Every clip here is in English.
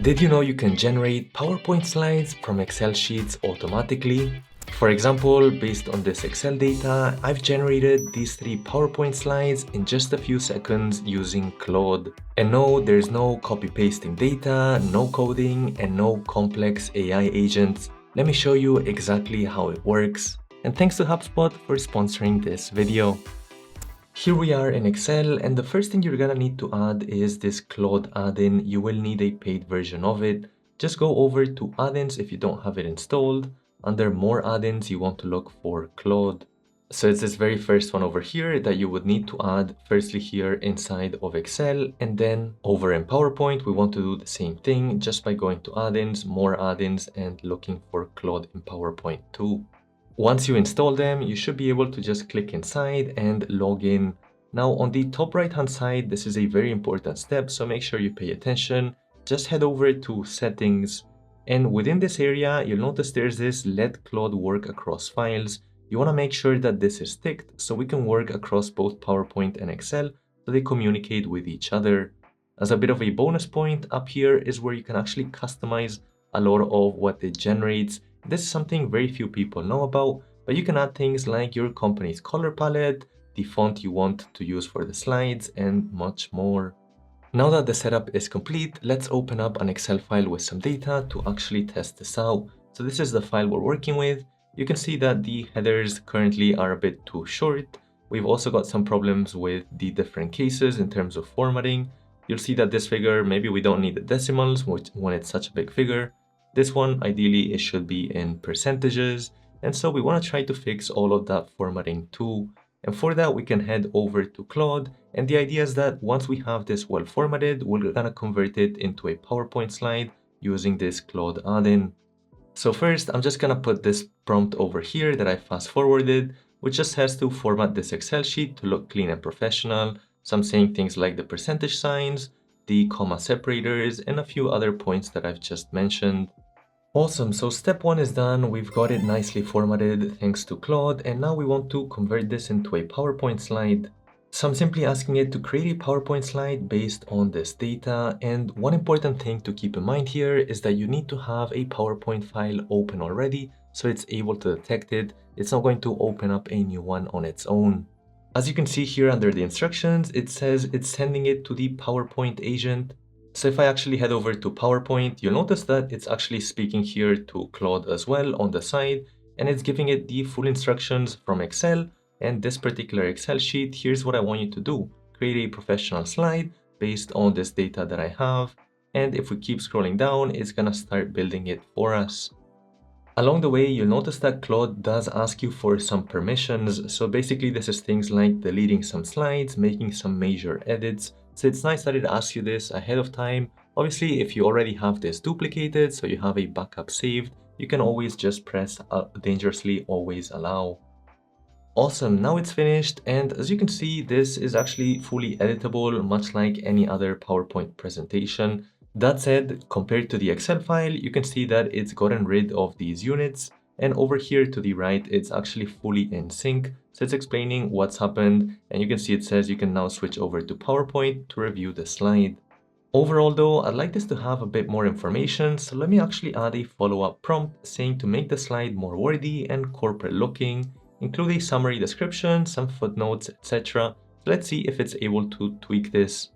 Did you know you can generate PowerPoint slides from Excel sheets automatically? For example, based on this Excel data, I've generated these 3 PowerPoint slides in just a few seconds using Claude. And no, there's no copy-pasting data, no coding, and no complex AI agents. Let me show you exactly how it works. And thanks to HubSpot for sponsoring this video. Here we are in Excel, and the first thing you're gonna need to add is this Claude add-in. You will need a paid version of it. Just go over to add-ins if you don't have it installed. Under more add-ins, you want to look for Claude. So it's this very first one over here that you would need to add firstly here inside of Excel, and then over in PowerPoint, we want to do the same thing just by going to add-ins, more add-ins, and looking for Claude in PowerPoint too. Once you install them, you should be able to just click inside and log in. Now on the top right hand side, this is a very important step, so make sure you pay attention. Just head over to settings, and within this area, you'll notice there's this let Claude work across files. You want to make sure that this is ticked so we can work across both PowerPoint and Excel so they communicate with each other. As a bit of a bonus point, up here is where you can actually customize a lot of what it generates. This is something very few people know about, but you can add things like your company's color palette, the font you want to use for the slides, and much more. Now that the setup is complete, let's open up an Excel file with some data to actually test this out. So this is the file we're working with. You can see that the headers currently are a bit too short. We've also got some problems with the different cases in terms of formatting. You'll see that this figure, maybe we don't need the decimals when it's such a big figure. This one, ideally, it should be in percentages. And so we want to try to fix all of that formatting too. And for that, we can head over to Claude. And the idea is that once we have this well formatted, we're going to convert it into a PowerPoint slide using this Claude add-in. So first, I'm just going to put this prompt over here that I fast forwarded, which just has to format this Excel sheet to look clean and professional. So I'm saying things like the percentage signs, the comma separators, and a few other points that I've just mentioned. Awesome, so step 1 is done. We've got it nicely formatted thanks to Claude, and now we want to convert this into a PowerPoint slide. So I'm simply asking it to create a PowerPoint slide based on this data, and one important thing to keep in mind here is that you need to have a PowerPoint file open already so it's able to detect it. It's not going to open up a new one on its own. As you can see here under the instructions, it says it's sending it to the PowerPoint agent. So if I actually head over to PowerPoint, you'll notice that it's actually speaking here to Claude as well on the side, and it's giving it the full instructions from Excel. And this particular Excel sheet, here's what I want you to do. Create a professional slide based on this data that I have. And if we keep scrolling down, it's gonna start building it for us. Along the way, you'll notice that Claude does ask you for some permissions. So basically, this is things like deleting some slides, making some major edits. So it's nice that it asks you this ahead of time. Obviously, if you already have this duplicated, so you have a backup saved, you can always just press dangerously always allow. Awesome, now it's finished, and as you can see, this is actually fully editable, much like any other PowerPoint presentation. That said, compared to the Excel file, you can see that it's gotten rid of these units, and over here to the right, it's actually fully in sync. So it's explaining what's happened, and you can see it says you can now switch over to PowerPoint to review the slide. Overall though, I'd like this to have a bit more information, so let me actually add a follow-up prompt saying to make the slide more wordy and corporate looking, include a summary description, some footnotes, etc. So let's see if it's able to tweak this.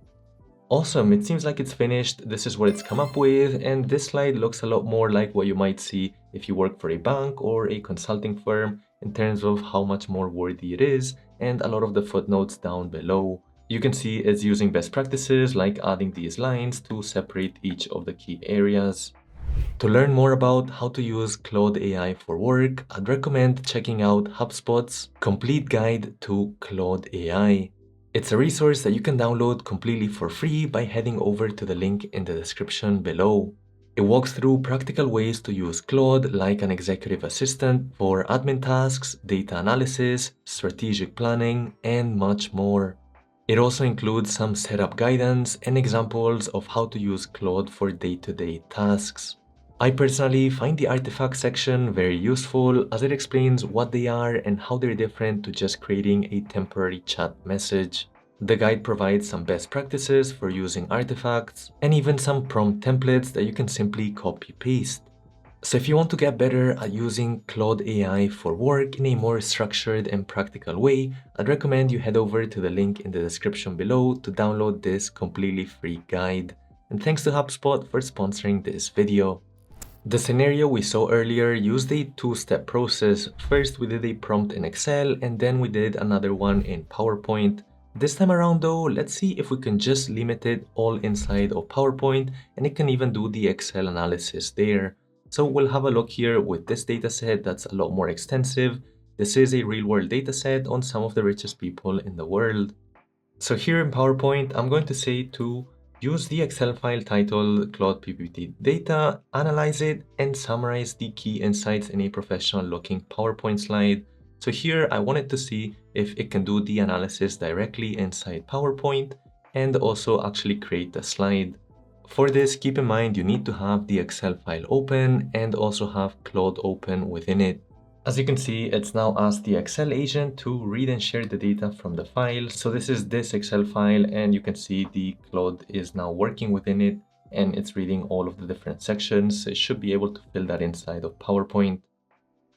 Awesome, it seems like it's finished. This is what it's come up with, and this slide looks a lot more like what you might see if you work for a bank or a consulting firm in terms of how much more wordy it is, and a lot of the footnotes down below. You can see it's using best practices like adding these lines to separate each of the key areas. To learn more about how to use Claude AI for work, I'd recommend checking out HubSpot's complete guide to Claude AI. It's a resource that you can download completely for free by heading over to the link in the description below. It walks through practical ways to use Claude like an executive assistant for admin tasks, data analysis, strategic planning, and much more. It also includes some setup guidance and examples of how to use Claude for day-to-day tasks. I personally find the artifact section very useful as it explains what they are and how they're different to just creating a temporary chat message. The guide provides some best practices for using artifacts and even some prompt templates that you can simply copy-paste. So if you want to get better at using Claude AI for work in a more structured and practical way, I'd recommend you head over to the link in the description below to download this completely free guide. And thanks to HubSpot for sponsoring this video. The scenario we saw earlier used a two-step process. First, we did a prompt in Excel, and then we did another one in PowerPoint. This time around though, let's see if we can just limit it all inside of PowerPoint, and it can even do the Excel analysis there. So we'll have a look here with this dataset that's a lot more extensive. This is a real-world dataset on some of the richest people in the world. So here in PowerPoint, I'm going to say to use the Excel file titled Claude PPT data, analyze it, and summarize the key insights in a professional-looking PowerPoint slide. So here I wanted to see if it can do the analysis directly inside PowerPoint and also actually create a slide. For this, keep in mind you need to have the Excel file open and also have Claude open within it. As you can see, it's now asked the Excel agent to read and share the data from the file. So this is this Excel file, and you can see the Claude is now working within it and it's reading all of the different sections. So it should be able to fill that inside of PowerPoint.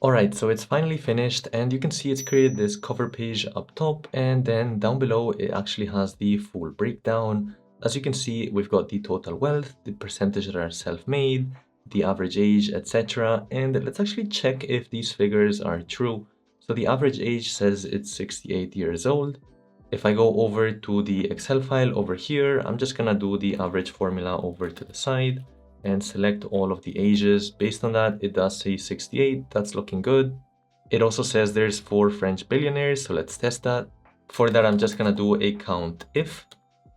Alright, so it's finally finished, and you can see it's created this cover page up top, and then down below it actually has the full breakdown. As you can see, we've got the total wealth, the percentage that are self-made, the average age, etc. And let's actually check if these figures are true. So the average age says it's 68 years old. If I go over to the Excel file over here, I'm just gonna do the average formula over to the side and select all of the ages. Based on that, it does say 68, that's looking good. It also says there's 4 French billionaires, so let's test that. For that, I'm just gonna do a count if,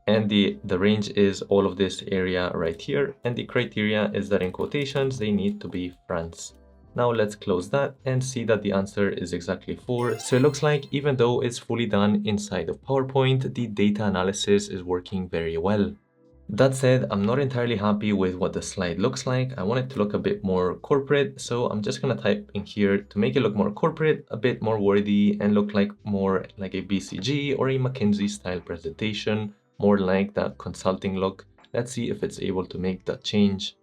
and the range is all of this area right here, and the criteria is that in quotations they need to be France. Now let's close that and see that the answer is exactly 4. So it looks like even though it's fully done inside of PowerPoint, the data analysis is working very well. That said, I'm not entirely happy with what the slide looks like. I want it to look a bit more corporate, so I'm just gonna type in here to make it look more corporate, a bit more worthy, and look like more like a BCG or a McKinsey style presentation, more like that consulting look. Let's see if it's able to make that change.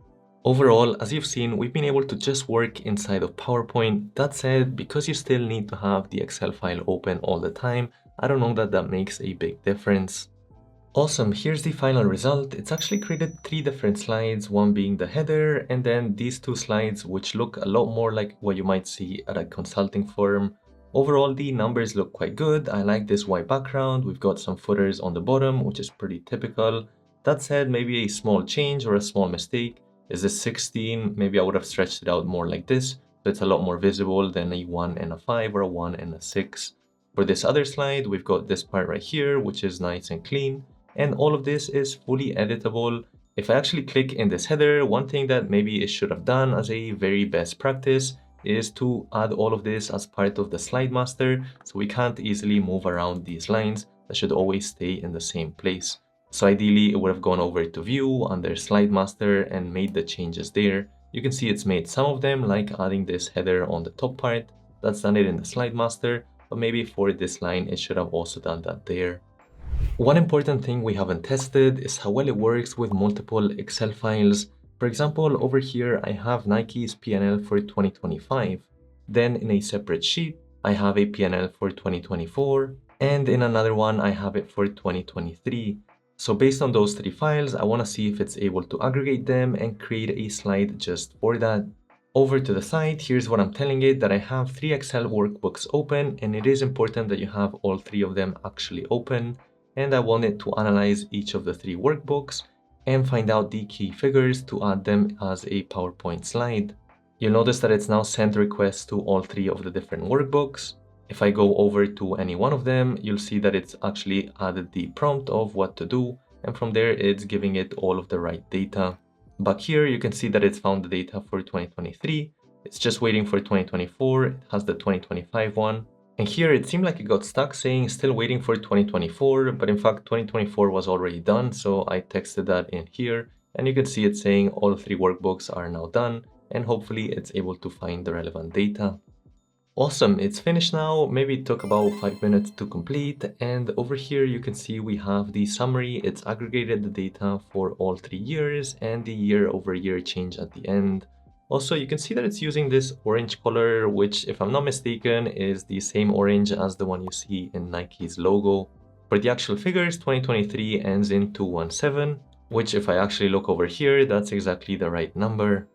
Overall, as you've seen, we've been able to just work inside of PowerPoint. That said, because you still need to have the Excel file open all the time, I don't know that that makes a big difference. Awesome, here's the final result. It's actually created 3 different slides, one being the header, and then these 2 slides which look a lot more like what you might see at a consulting firm. Overall, the numbers look quite good. I like this white background. We've got some footers on the bottom, which is pretty typical. That said, maybe a small change or a small mistake is this 16. Maybe I would have stretched it out more like this, so it's a lot more visible than a 1 and a 5 or a 1 and a 6. For this other slide, we've got this part right here, which is nice and clean. And all of this is fully editable. If I actually click in this header, one thing that maybe it should have done as a very best practice is to add all of this as part of the slide master, so we can't easily move around these lines. That should always stay in the same place. So ideally, it would have gone over to view under slide master and made the changes there. You can see it's made some of them, like adding this header on the top part. That's done it in the slide master, but maybe for this line, it should have also done that there. One important thing we haven't tested is how well it works with multiple Excel files. For example, over here, I have Nike's P&L for 2025. Then in a separate sheet, I have a P&L for 2024. And in another one, I have it for 2023. So based on those 3 files, I want to see if it's able to aggregate them and create a slide just for that. Over to the side, here's what I'm telling it, that I have 3 Excel workbooks open, and it is important that you have all 3 of them actually open. And I want it to analyze each of the 3 workbooks and find out the key figures to add them as a PowerPoint slide. You'll notice that it's now sent requests to all 3 of the different workbooks. If I go over to any one of them, you'll see that it's actually added the prompt of what to do, and from there it's giving it all of the right data. Back here, you can see that it's found the data for 2023. It's just waiting for 2024. It has the 2025 one. And here it seemed like it got stuck saying still waiting for 2024, but in fact 2024 was already done, so I texted that in here, and you can see it saying all 3 workbooks are now done, and hopefully it's able to find the relevant data. Awesome, it's finished now. Maybe it took about 5 minutes to complete. And over here, you can see we have the summary. It's aggregated the data for all 3 years and the year-over-year change at the end. Also, you can see that it's using this orange color, which, if I'm not mistaken, is the same orange as the one you see in Nike's logo. For the actual figures, 2023 ends in 217, which if I actually look over here, that's exactly the right number.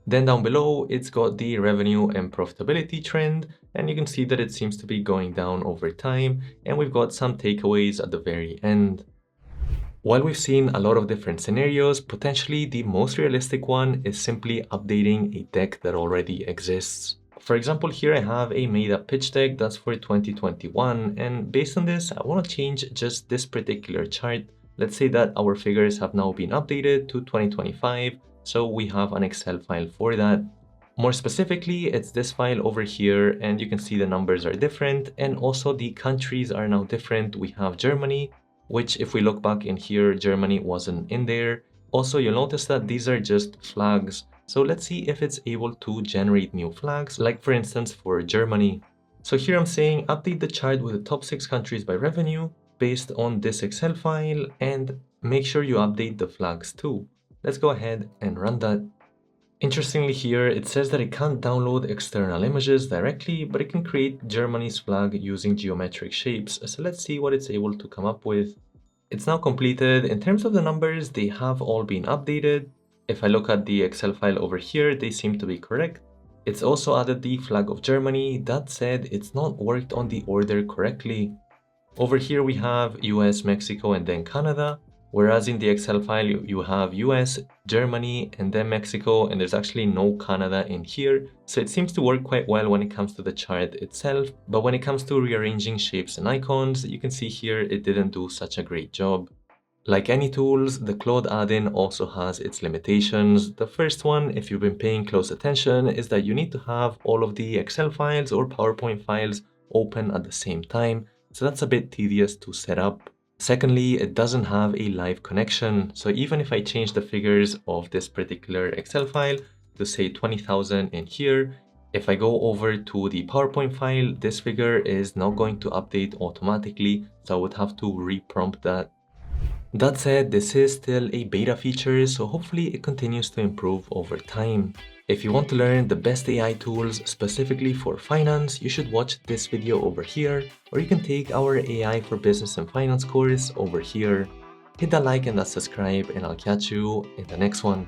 Then down below, it's got the revenue and profitability trend, and you can see that it seems to be going down over time, and we've got some takeaways at the very end. While we've seen a lot of different scenarios, potentially the most realistic one is simply updating a deck that already exists. For example, here I have a made-up pitch deck that's for 2021, and based on this, I want to change just this particular chart. Let's say that our figures have now been updated to 2025, so we have an Excel file for that. More specifically, it's this file over here, and you can see the numbers are different, and also the countries are now different. We have Germany, which if we look back in here, Germany wasn't in there. Also, you'll notice that these are just flags. So let's see if it's able to generate new flags, like for instance for Germany. So here I'm saying update the chart with the top 6 countries by revenue based on this Excel file, and make sure you update the flags too. Let's go ahead and run that. Interestingly here, it says that it can't download external images directly, but it can create Germany's flag using geometric shapes. So let's see what it's able to come up with. It's now completed. In terms of the numbers, they have all been updated. If I look at the Excel file over here, they seem to be correct. It's also added the flag of Germany. That said, it's not worked on the order correctly. Over here we have US, Mexico, and then Canada. Whereas in the Excel file, you have US, Germany, and then Mexico, and there's actually no Canada in here. So it seems to work quite well when it comes to the chart itself, but when it comes to rearranging shapes and icons, you can see here it didn't do such a great job. Like any tools, the Claude add-in also has its limitations. The first one, if you've been paying close attention, is that you need to have all of the Excel files or PowerPoint files open at the same time, so that's a bit tedious to set up. Secondly, it doesn't have a live connection. So even if I change the figures of this particular Excel file to say 20,000 in here, if I go over to the PowerPoint file, this figure is not going to update automatically. So I would have to reprompt that. That said, this is still a beta feature, so hopefully it continues to improve over time. If you want to learn the best AI tools specifically for finance, you should watch this video over here, or you can take our AI for Business and Finance course over here. Hit that like and that subscribe, and I'll catch you in the next one.